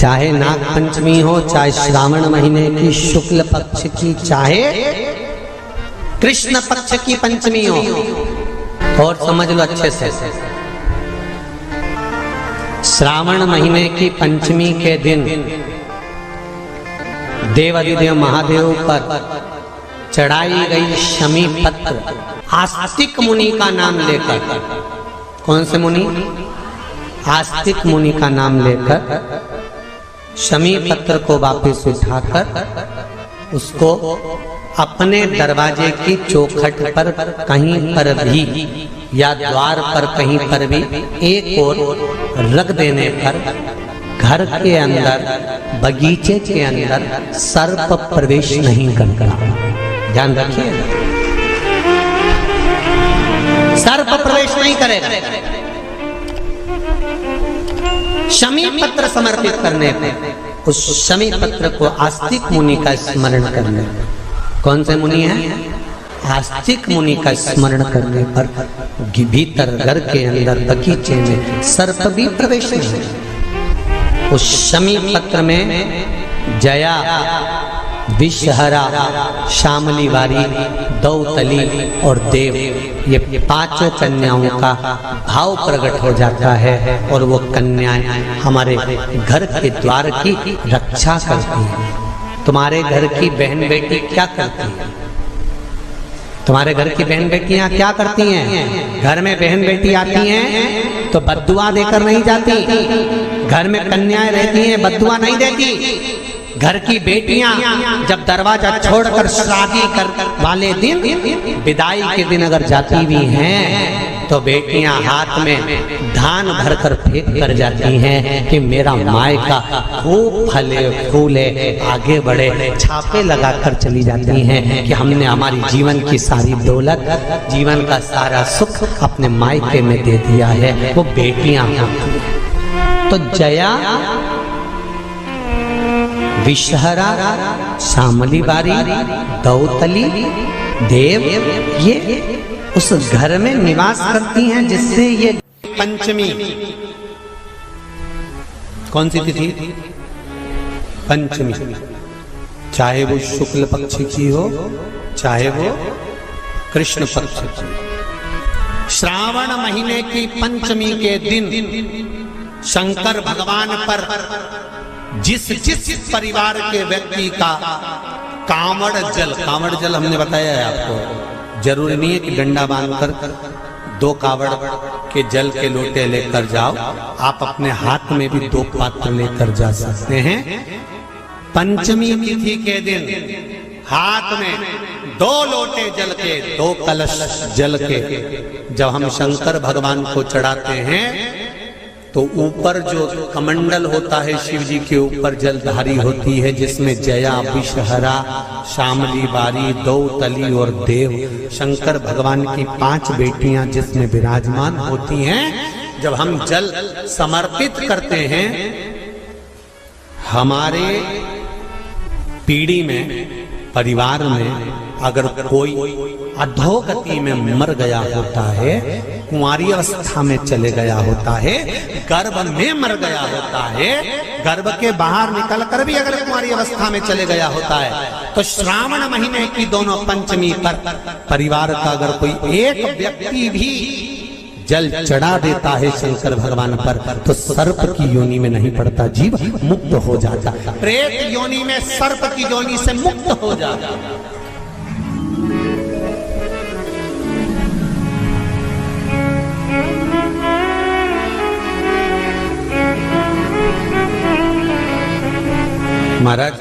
चाहे नाग पंचमी हो, चाहे श्रावण महीने की शुक्ल पक्ष की, चाहे कृष्ण पक्ष की पंचमी हो, और समझ लो अच्छे से, श्रावण महीने की पंचमी के दिन देवाधिदेव महादेव पर चढ़ाई गई शमी पत्र आस्तिक मुनि का नाम लेकर, कौन से मुनि? आस्तिक मुनि का नाम लेकर शमी पत्र को वापस उठाकर उसको अपने दरवाजे की चौखट पर कहीं पर भी या द्वार पर कहीं पर भी एक ओर रख देने पर घर के अंदर, बगीचे के अंदर सर्प प्रवेश नहीं करता। ध्यान रखिए, सर्प प्रवेश नहीं करेगा। शमी पत्र समर्पित करने पर, उस शमी पत्र को आस्तिक मुनि का स्मरण करने, कौन से मुनि है? आस्तिक मुनि का स्मरण करने पर भीतर घर के अंदर बगीचे में सर्प भी प्रवेश नहीं। उस शमी पत्र में जया, विषहरा, शामली वारी, दौतली और देव, ये पांचों कन्याओं का भाव प्रकट हो जाता है और वो कन्याएं हमारे घर के द्वार की रक्षा करती हैं। तुम्हारे घर की बहन बेटी क्या करती है? तुम्हारे घर की बहन बेटियां क्या करती हैं? घर में बहन बेटी आती हैं तो बद्दुआ देकर नहीं जाती। घर में कन्याएं रहती हैं, बद्दुआ नहीं देती। घर की बेटियां जब दरवाजा छोड़कर शादी कर वाले दिन, विदाई के दिन अगर जाती भी हैं तो बेटियां हाथ में धान भरकर फेंक कर जाती हैं कि मेरा मायका खूब फले फूले, आगे बढ़े। छापे लगाकर चली जाती हैं कि हमने हमारी जीवन की सारी दौलत, जीवन का सारा सुख अपने मायके में दे दिया है। वो बेटियां होती हैं। तो जया, विषहरा, शामली बारी, दौतली, देव, ये उस घर में निवास करती हैं जिससे ये पंचमी, कौन सी तिथि? पंचमी, चाहे वो शुक्ल पक्ष की हो, चाहे वो कृष्ण पक्ष की। श्रावण महीने की पंचमी के दिन शंकर भगवान पर जिस परिवार के व्यक्ति का कांवड़ जल हमने बताया है आपको, जरूरी नहीं है कि डंडा बांधकर 2 कावड़ के जल के लोटे लेकर जाओ, आप अपने हाथ में भी 2 पात्र लेकर जा सकते हैं। पंचमी तिथि के दिन हाथ में 2 लोटे जल के, 2 कलश जल के जब हम शंकर भगवान को चढ़ाते हैं तो ऊपर जो कमंडल होता है शिव जी के ऊपर जलधारी होती है, जिसमें जया, विषहरा, शामली बारी, दौतली और देव, शंकर भगवान की 5 बेटियां जिसमें विराजमान होती हैं। जब हम जल समर्पित करते हैं, हमारे पीढ़ी में, परिवार में अगर कोई अधोगति में मर गया होता है, कुंवारी अवस्था में चले गया होता है, गर्भ में मर गया होता है, गर्भ के बाहर निकलकर भी अगर कुंवारी अवस्था में चले गया होता है, तो श्रावण महीने की दोनों पंचमी पर परिवार का अगर कोई एक व्यक्ति भी जल चढ़ा देता है शंकर भगवान पर, तो सर्प की योनि में नहीं पड़ता, जीव मुक्त हो जाता, प्रेत योनि में, सर्प की योनि से मुक्त हो जाता। महाराज,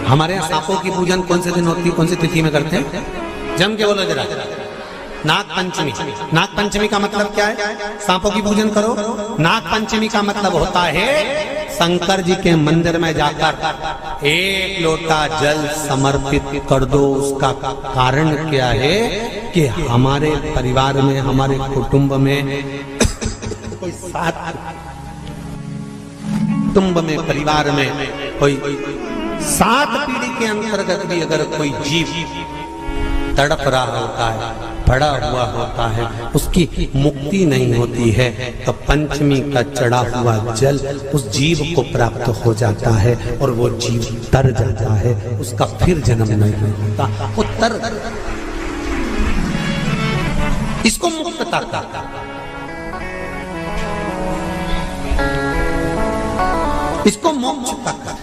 हमारे यहाँ सांपों की पूजन कौन से दिन होती है, कौन सी तिथि में करते हैं? जम के बोलो जरा। नाग पंचमी। नाग पंचमी का मतलब क्या है? सांपों की पूजन करो। नाग पंचमी का मतलब होता है शंकर जी के मंदिर में जाकर 1 लोटा जल समर्पित कर दो। उसका कारण क्या है कि हमारे परिवार में, हमारे कुटुंब में कोई 7 कुटुंब में, परिवार में कोई 7 पीढ़ी के अंतर्गत भी अगर कोई जीव तड़प रहा होता है, पड़ा हुआ होता है, उसकी मुक्ति नहीं होती है, तो पंचमी का चढ़ा हुआ जल उस जीव को प्राप्त हो जाता है और वो जीव तर जाता है, उसका फिर जन्म नहीं होता, वो तर। इसको मुक्तता का, इसको मोक्षता का।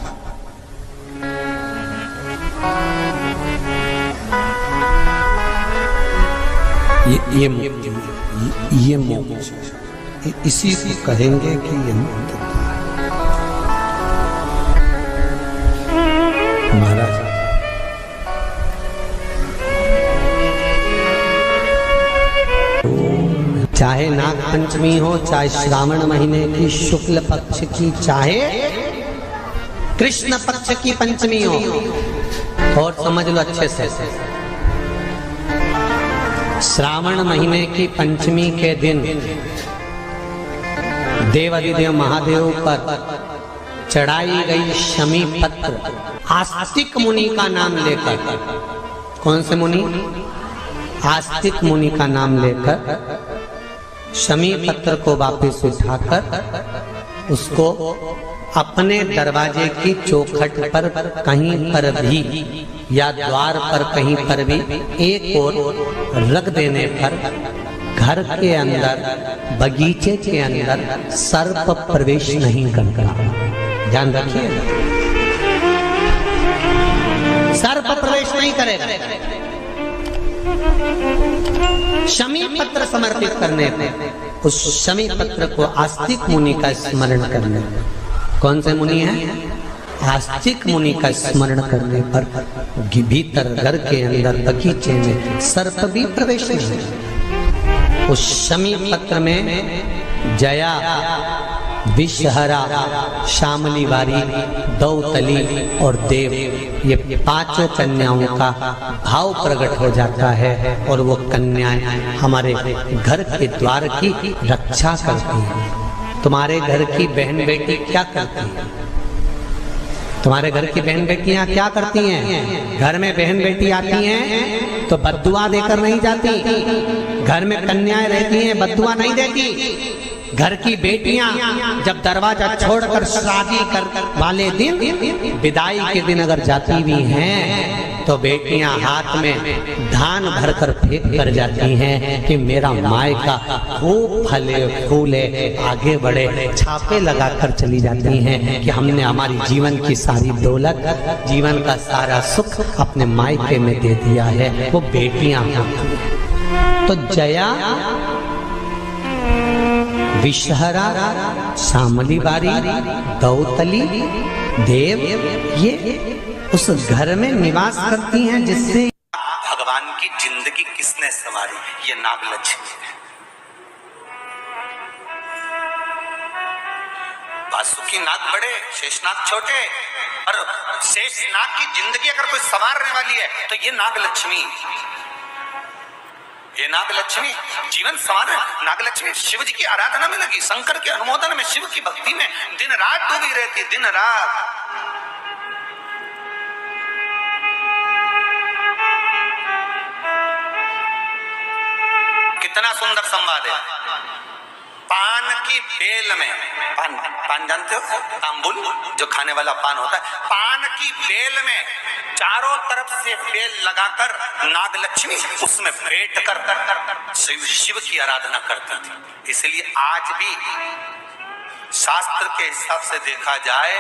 ये मोक्ष, इसी को कहेंगे कि ये मुक्तता। महाराज चाहे नाग पंचमी हो, चाहे श्रावण महीने की शुक्ल पक्ष की, चाहे कृष्ण पक्ष की पंचमी हो, और समझ लो अच्छे से, श्रावण महीने की पंचमी के दिन देवाधिदेव महादेव पर चढ़ाई गई शमी पत्र आस्तिक मुनि का नाम लेकर, कौन से मुनि? आस्तिक मुनि का नाम लेकर शमी पत्र को वापस उठाकर उसको अपने दरवाजे की चौखट पर कहीं पर भी या द्वार पर कहीं पर भी एक ओर रख देने पर घर के अंदर, बगीचे के अंदर सर्प प्रवेश नहीं करता। ध्यान रखिए, सर्प प्रवेश नहीं करेगा। शमी पत्र समर्पित करने पर, उस शमी पत्र को आस्तिक मुनि का स्मरण करने, कौन से मुनि हैं? आस्तिक मुनि का स्मरण करने पर भीतर घर के अंदर बगीचे में सर्प भी प्रवेश नहीं। उस शमी पत्र में जया, विषहरा, शामली वारी, दौतली और देव, ये पांचों कन्याओं का भाव प्रकट हो जाता है और वो कन्याएं हमारे घर के द्वार की रक्षा करती हैं। तुम्हारे घर की बहन बेटी क्या करती है? तुम्हारे घर की बहन बेटियां क्या करती हैं? घर में बहन बेटी आती हैं तो बद्दुआ देकर नहीं जाती। घर में कन्याएं रहती हैं, बद्दुआ नहीं देती। घर की बेटियां जब दरवाजा छोड़कर शादी कर वाले दिन, विदाई के दिन अगर जाती भी हैं तो बेटियां हाथ में धान भरकर फेंक कर जाती हैं कि मेरा मायका खूब फले फूले आगे बढ़े। छापे लगाकर चली जाती हैं कि हमने हमारी जीवन की सारी दौलत, जीवन का सारा सुख अपने मायके में दे दिया है। वो बेटियां तो जया, विषहरा, शामली बारी, दौतली, देव, ये उस घर में निवास करती हैं जिससे भगवान की जिंदगी किसने संवारी? ये नागलक्ष्मी है। वासुकी नाग बड़े, शेषनाग छोटे, और शेषनाग की जिंदगी अगर कोई संवारने वाली है तो ये नागलक्ष्मी। ये नागलक्ष्मी जीवन संवार। नागलक्ष्मी शिव जी की आराधना में लगी, शंकर के अनुमोदन में, शिव की भक्ति में दिन रात डूबी रहती, दिन रात। कितना सुंदर संवाद है। पान की बेल में, पान जानते हो? तांबुल, जो खाने वाला पान होता है, पान की बेल में चारों तरफ से बेल लगाकर नागलक्ष्मी उसमें बैठ कर शिव की आराधना करती थी। इसलिए आज भी शास्त्र के हिसाब से देखा जाए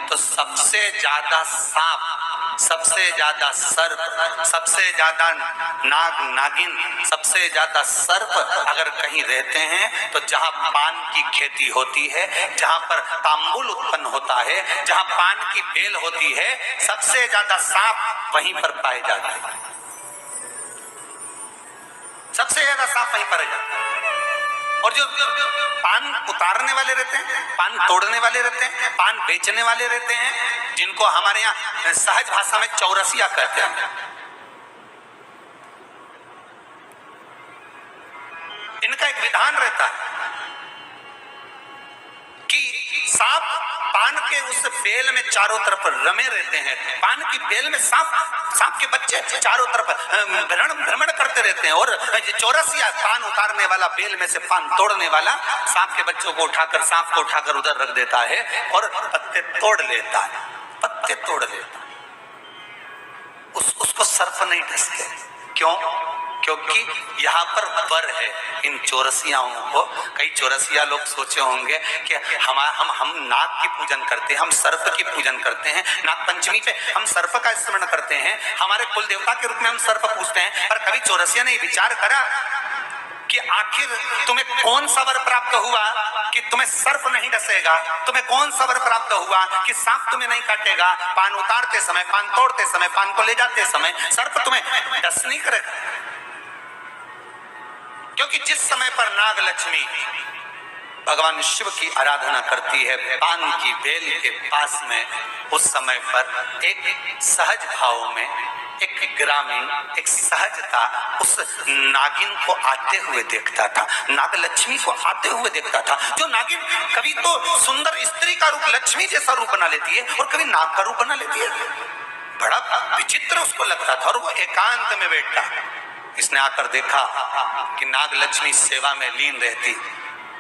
तो सबसे ज्यादा सांप, सबसे ज्यादा सर्प, सबसे ज्यादा नाग नागिन, सबसे ज्यादा सर्प अगर कहीं रहते हैं तो जहां पान की खेती होती है, जहां पर तांबुल उत्पन्न होता है, जहां पान की बेल होती है, सबसे ज्यादा सांप वहीं पर पाए जाते हैं। सबसे ज्यादा सांप वहीं पर जाते हैं। और जो पान उतारने वाले रहते हैं, पान तोड़ने वाले रहते हैं, पान बेचने वाले रहते हैं, जिनको हमारे यहाँ सहज भाषा में चौरसिया कहते हैं, इनका एक विधान रहता है कि सांप पान के उस बेल में चारों तरफ रमे रहते हैं। पान की बेल में सांप के बच्चे चारों तरफ भ्रमण करते रहते हैं। और चौरसिया पान उतारने वाला, बेल में से पान तोड़ने वाला, सांप के बच्चों को उठाकर, सांप को उठाकर उधर रख देता है और पत्ते तोड़ लेता है, पत्ते तोड़ लेता है। उसको सर्प नहीं डसते। क्यों? क्योंकि यहाँ पर वर है इन चौरसियाओं को। कई चौरसिया लोग सोचे होंगे कि हम नाग की पूजन करते हैं, हम सर्प की पूजन करते हैं, नाग पंचमी पे हम सर्प का स्मरण करते हैं, हमारे कुल देवता के रूप में हम सर्प पूजते हैं। पर कभी चौरसिया ने विचार करा कि आखिर तुम्हें कौन सा वर प्राप्त हुआ कि तुम्हें सर्प नहीं डसेगा? तुम्हें कौन सा वर प्राप्त हुआ कि सांप तुम्हें नहीं काटेगा? पान उतारते समय, पान तोड़ते समय, पान को ले जाते समय सर्प तुम्हें डस नहीं करेगा। क्योंकि जिस समय पर नाग लक्ष्मी भगवान शिव की आराधना करती है पान की बेल के पास में, उस समय पर एक सहज भाव में, एक ग्रामीण, एक सहजता उस नागिन को आते हुए देखता था, नाग लक्ष्मी को आते हुए देखता था। जो नागिन कभी तो सुंदर स्त्री का रूप, लक्ष्मी जैसा रूप बना लेती है और कभी नाग का रूप बना लेती है। बड़ा विचित्र उसको लगता था। और वो एकांत में बैठा, इसने आकर देखा कि नाग लक्ष्मी सेवा में लीन रहती,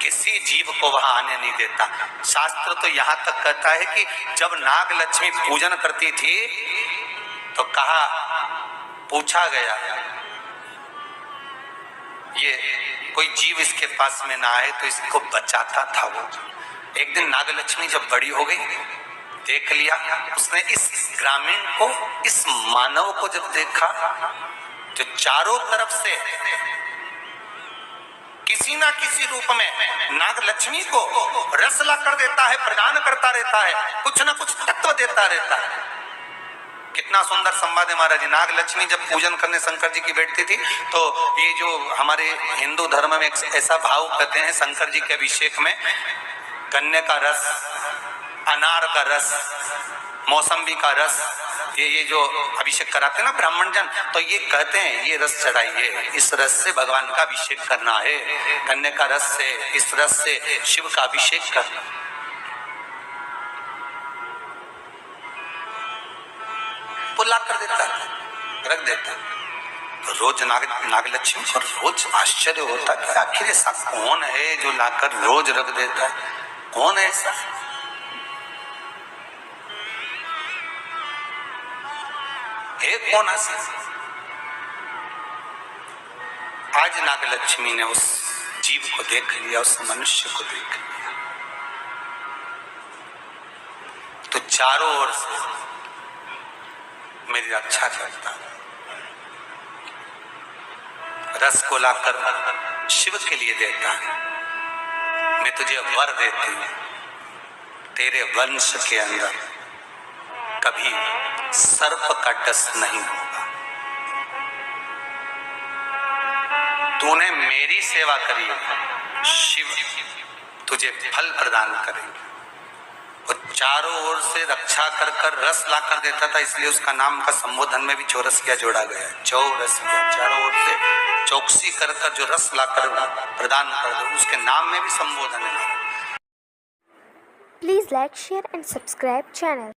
किसी जीव को वहां आने नहीं देता। शास्त्र तो यहाँ तक कहता है कि जब नाग लक्ष्मी पूजन करती थी तो कहा, पूछा गया, ये कोई जीव इसके पास में ना आए तो इसको बचाता था वो। एक दिन नाग लक्ष्मी जब बड़ी हो गई, देख लिया उसने इस ग्रामीण को, इस मानव को जब देखा जो चारों तरफ से किसी ना किसी रूप में नाग लक्ष्मी को रस ला कर देता है, प्रदान करता रहता है, कुछ ना कुछ तत्व देता रहता है। कितना सुंदर संवाद है महाराज जी। नाग लक्ष्मी जब पूजन करने शंकर जी की बैठती थी तो ये जो हमारे हिंदू धर्म में एक ऐसा भाव कहते हैं, शंकर जी के अभिषेक में गन्ने का रस, अनार का रस, मौसम्बी का रस, ये जो अभिषेक कराते हैं ना ब्राह्मण जन, तो ये कहते हैं ये रस चढ़ाइए, इस रस से भगवान का अभिषेक करना है, गन्ने का रस से, इस रस से शिव का अभिषेक करना। पुला कर देता है, रख देता है। तो रोज नाग लक्ष्मी को रोज आश्चर्य होता कि आखिर ऐसा कौन है जो लाकर रोज रख देता है, कौन है ऐसा? कौन ऐसा? आज नाग लक्ष्मी ने उस जीव को देख लिया, उस मनुष्य को देख लिया, तो चारों ओर से मेरी रक्षा करता, रस को लाकर शिव के लिए देता है। मैं तुझे वर देती हूं, तेरे वंश के अंदर कभी सर्प का डस नहीं होगा। तूने मेरी सेवा करी, शिव तुझे फल प्रदान करेंगे। और चारों ओर से रक्षा कर कर रस ला कर देता था, इसलिए उसका नाम का संबोधन में भी चौरसिया जोड़ा गया। चौरसिया, चारों ओर से चौकसी कर कर जो रस ला कर प्रदान कर दो, उसके नाम में भी संबोधन है। Please like, share and subscribe channel.